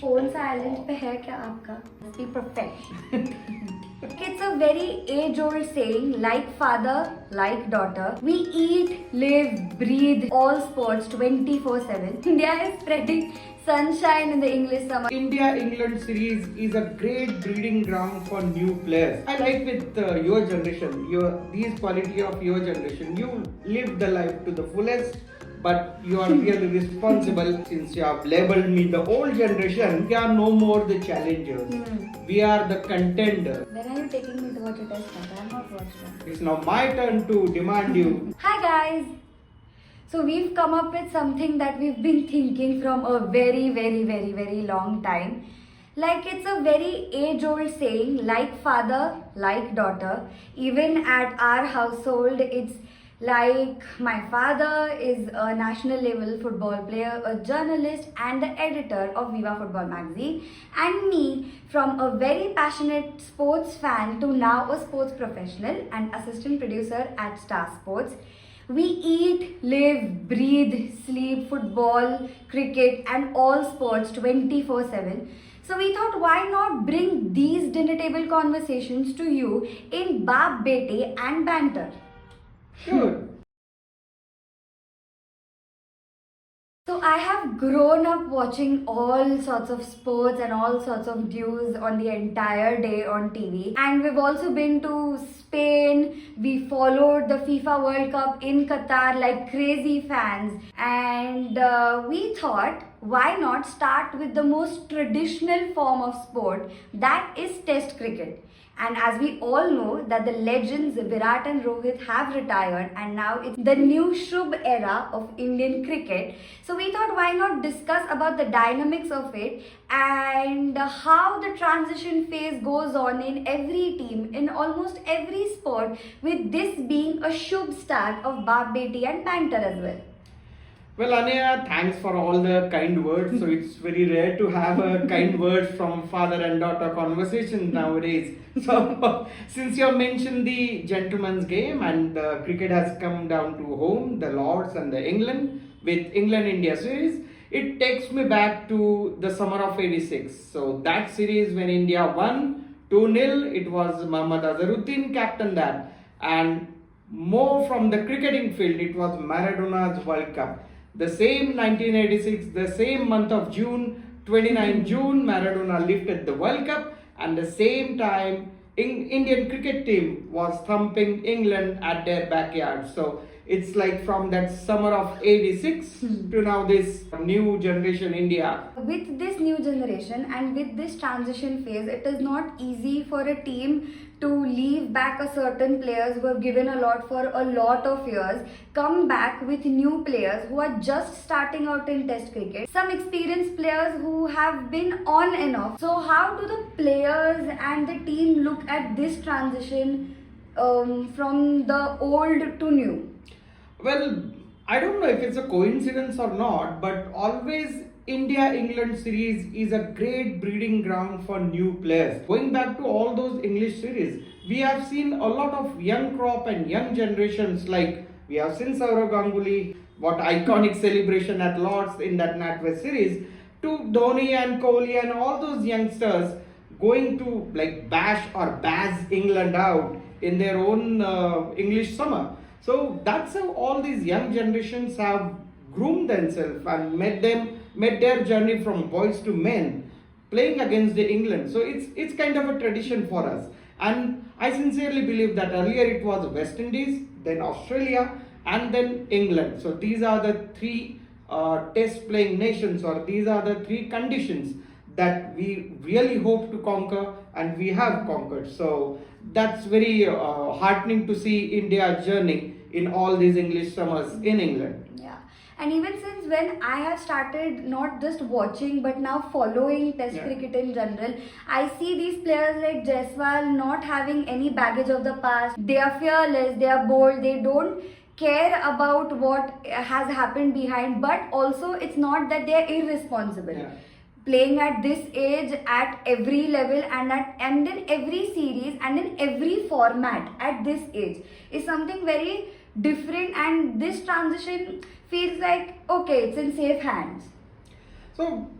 Phone silent पे है क्या आपका? Be perfect. It's a very age-old saying, like father, like daughter. We eat, live, breathe all sports 24/7. India is spreading sunshine in the English summer. India-England series is a great breeding ground for new players. I like with your generation, these quality of your generation. You live the life to the fullest, but you are really responsible. Since you have labeled me the old generation, we are no more the challengers. We are the contenders. When are you taking me to watch a test match? I have not watched one. It's now my turn to demand you. Hi guys! So we've come up with something that we've been thinking from a very long time. Like it's a very age-old saying, like father, like daughter. Even at our household, it's like my father is a national level football player, a journalist and the editor of Viva Football magazine, and me, from a very passionate sports fan to now a sports professional and assistant producer at Star Sports. We eat, live, breathe, sleep football, cricket and all sports 24/7. So we thought, why not bring these dinner table conversations to you in Baap Beti and Banter. Sure. So I have grown up watching all sorts of sports and all sorts of news on the entire day on TV. And we've also been to Spain. We followed the FIFA World Cup in Qatar like crazy fans. And we thought, why not start with the most traditional form of sport, that is Test cricket. And as we all know that the legends Virat and Rohit have retired and now it's the new Shubh era of Indian cricket. So we thought, why not discuss about the dynamics of it and how the transition phase goes on in every team, in almost every sport, with this being a Shubh start of Baap Beti and Banter as well. Well, Anaya, thanks for all the kind words. So it's very rare to have a kind words from father and daughter conversation nowadays. So since you have mentioned the gentleman's game and the cricket has come down to home, the Lords and the England with England-India series, it takes me back to the summer of '86. So that series when India won 2-0, it was Mohammad Azharuddin captain that, and more from the cricketing field, it was Maradona's World Cup. The same 1986, the same month of June, 29 June, Maradona lifted the World Cup, and the same time, Indian cricket team was thumping England at their backyard. So it's like from that summer of '86 to now this new generation India. With this new generation and with this transition phase, it is not easy for a team to leave back a certain players who have given a lot for a lot of years, come back with new players who are just starting out in Test cricket, some experienced players who have been on and off. So how do the players and the team look at this transition from the old to new? Well, I don't know if it's a coincidence or not, but always India-England series is a great breeding ground for new players. Going back to all those English series, we have seen a lot of young crop and young generations, like we have seen Saurav Ganguly, what iconic celebration at Lords in that NatWest series, to Dhoni and Kohli and all those youngsters going to like bash or baz England out in their own English summer. So that's how all these young generations have groomed themselves and made their journey from boys to men playing against the England. So it's kind of a tradition for us. And I sincerely believe that earlier it was West Indies, then Australia, and then England. So these are the three test playing nations, or these are the three conditions that we really hope to conquer, and we have conquered. So that's very heartening to see India's journey in all these English summers in England. Yeah, and even since when I have started not just watching but now following Test cricket in general, I see these players like Jaiswal not having any baggage of the past. They are fearless, they are bold, they don't care about what has happened behind, but also it's not that they are irresponsible. Yeah. Playing at this age at every level and in every series and in every format at this age is something very different, and this transition feels like, okay, it's in safe hands. So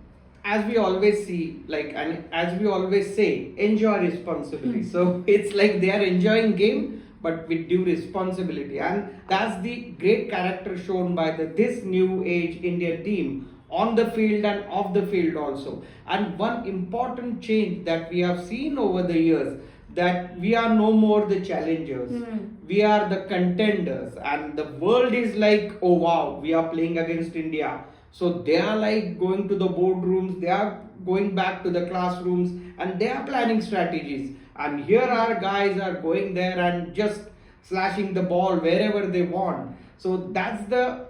as we always see, like, and as we always say, enjoy responsibly. So it's like they are enjoying game, but with due responsibility, and that's the great character shown by this new age Indian team on the field and off the field also. And one important change that we have seen over the years, that we are no more the challengers, we are the contenders, and the world is like, oh wow, we are playing against India. So they are like going to the boardrooms, they are going back to the classrooms, and they are planning strategies. And here our guys are going there and just slashing the ball wherever they want. So that's the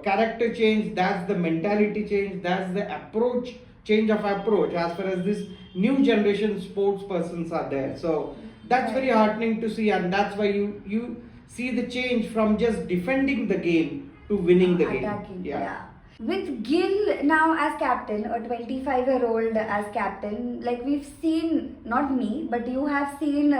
character change, that's the mentality change, that's the approach, change of approach as far as this new generation sports persons are there. So that's very heartening to see, and that's why you see the change from just defending the game to winning the game. Attacking, yeah. With Gill now as captain, a 25-year-old as captain, like we've seen, not me, but you have seen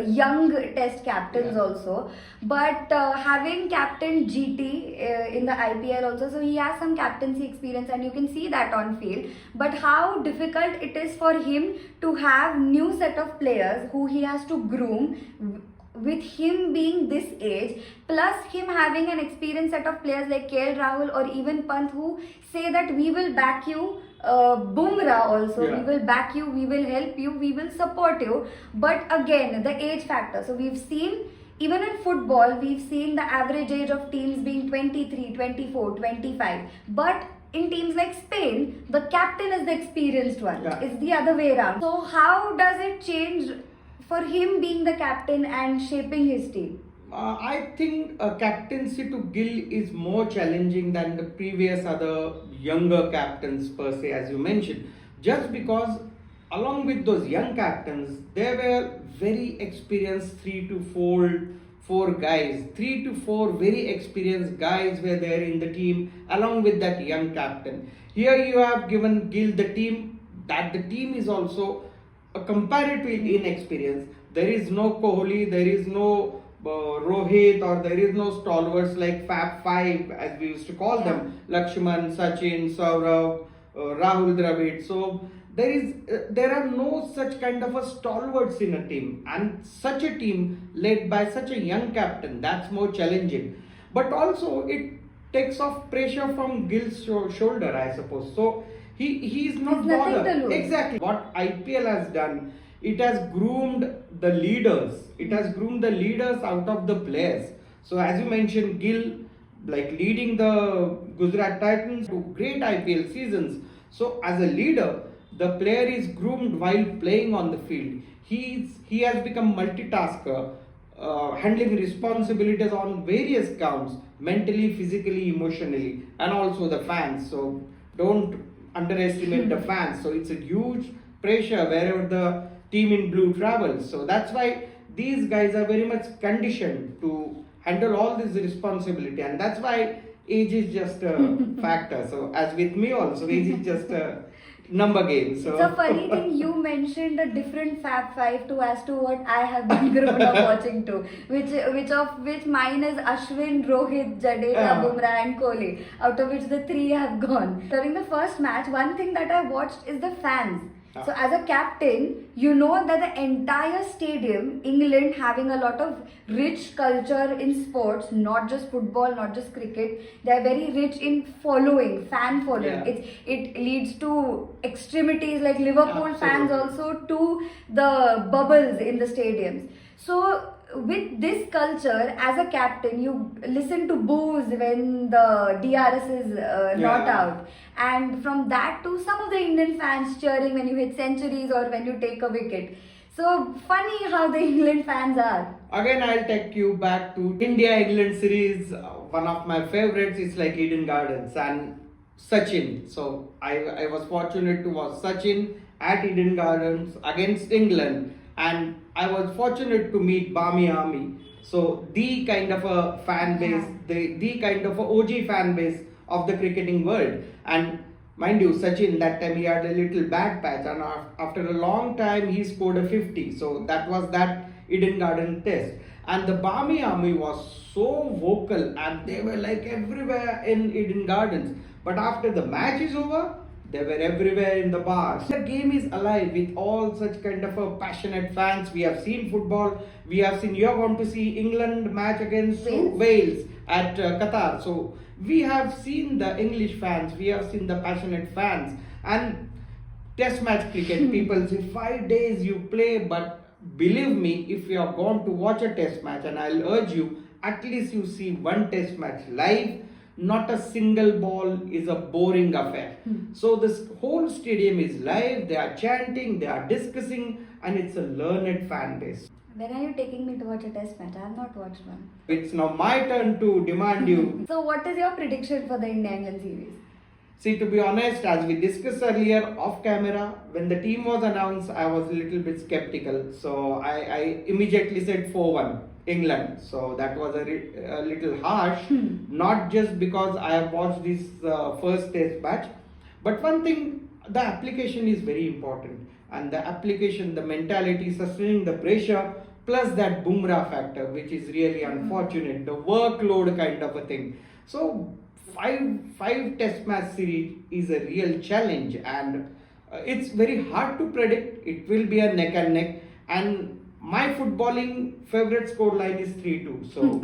young test captains also. But having captain GT in the IPL also, so he has some captaincy experience and you can see that on field. But how difficult it is for him to have new set of players who he has to groom, with him being this age, plus him having an experienced set of players like KL Rahul or even Pant, who say that we will back you, Bumrah also, we will back you, we will help you, we will support you. But again, the age factor. So we've seen, even in football, we've seen the average age of teams being 23, 24, 25. But in teams like Spain, the captain is the experienced one. It's the other way around. So how does it change for him being the captain and shaping his team? I think captaincy to Gill is more challenging than the previous other younger captains per se, as you mentioned. Just because along with those young captains, there were very experienced 3 to 4 guys. 3 to 4 very experienced guys were there in the team along with that young captain. Here you have given Gill the team, that the team is also comparatively inexperienced. There is no Kohli, there is no Rohit, or there is no stalwarts like Fab Five as we used to call them, Lakshman, Sachin, Saurav, Rahul Dravid. So there are no such kind of a stalwarts in a team, and such a team led by such a young captain, that's more challenging. But also it takes off pressure from Gill's shoulder, I suppose. So he is not bothered. Exactly. What IPL has done, it has groomed the leaders. It has groomed the leaders out of the players. So as you mentioned, Gill, like leading the Gujarat Titans to great IPL seasons. So as a leader, the player is groomed while playing on the field. He has become multitasker, handling responsibilities on various counts, mentally, physically, emotionally, and also the fans. So don't underestimate the fans. So it's a huge pressure wherever the team in blue travels. So that's why these guys are very much conditioned to handle all this responsibility, and that's why age is just a factor. So as with me also, age is just a number game. So it's a funny thing, you mentioned a different Fab Five to as to what I have been grown up watching too. Which mine is Ashwin, Rohit, Jadeja, Bumrah and Kohli. Out of which the 3 have gone. During the first match, one thing that I watched is the fans. So as a captain, you know that the entire stadium, England having a lot of rich culture in sports, not just football, not just cricket, they are very rich in following, fan following. It leads to extremities like Liverpool fans also, to the bubbles in the stadiums. So with this culture, as a captain, you listen to boos when the DRS is not out, and from that to some of the Indian fans cheering when you hit centuries or when you take a wicket. So funny how the England fans are. Again, I'll take you back to India-England series. One of my favorites is like Eden Gardens and Sachin. So I was fortunate to watch Sachin at Eden Gardens against England, and I was fortunate to meet Bami Army. So the kind of a fan base, the kind of a OG fan base of the cricketing world. And mind you, Sachin, that time he had a little bad patch, and after a long time he scored a 50. So that was that Eden Garden test. And the Bami Army was so vocal, and they were like everywhere in Eden Gardens. But after the match is over, They were everywhere in the bars. The game is alive with all such kind of a passionate fans. We have seen football. We have seen, you are going to see England match against Wales at Qatar. So we have seen the English fans. We have seen the passionate fans. And test match cricket, people say 5 days you play, but believe me, if you are going to watch a test match, and I'll urge you, at least you see one test match live. Not a single ball is a boring affair. So this whole stadium is live, they are chanting, they are discussing, and it's a learned fan base. When are you taking me to watch a test match? I have not watched one. It's now my turn to demand you. So what is your prediction for the India-England series? See, to be honest, as we discussed earlier off camera, when the team was announced, I was a little bit skeptical. So I immediately said 4-1 England. So that was a little harsh, not just because I have watched this first test match, but one thing, the application is very important. And the application, the mentality, sustaining the pressure, plus that Bumrah factor, which is really unfortunate, the workload kind of a thing. So five test match series is a real challenge, and it's very hard to predict. It will be a neck and neck, and my footballing favorite score line is 3-2. So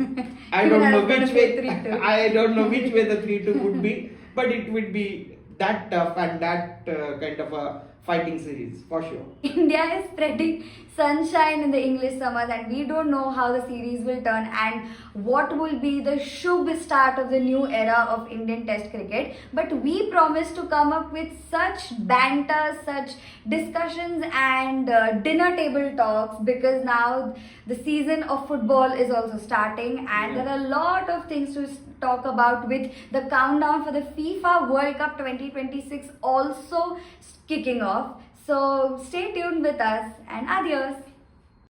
I don't know which way I don't know which way the 3-2 would be, but it would be that tough and that kind of a fighting series for sure. India is spreading sunshine in the English summers, and we don't know how the series will turn and what will be the Shubh start of the new era of Indian Test cricket. But we promise to come up with such banter, such discussions and dinner table talks, because now the season of football is also starting, and there are a lot of things to talk about, with the countdown for the FIFA World Cup 2026 also kicking off. So stay tuned with us, and adios.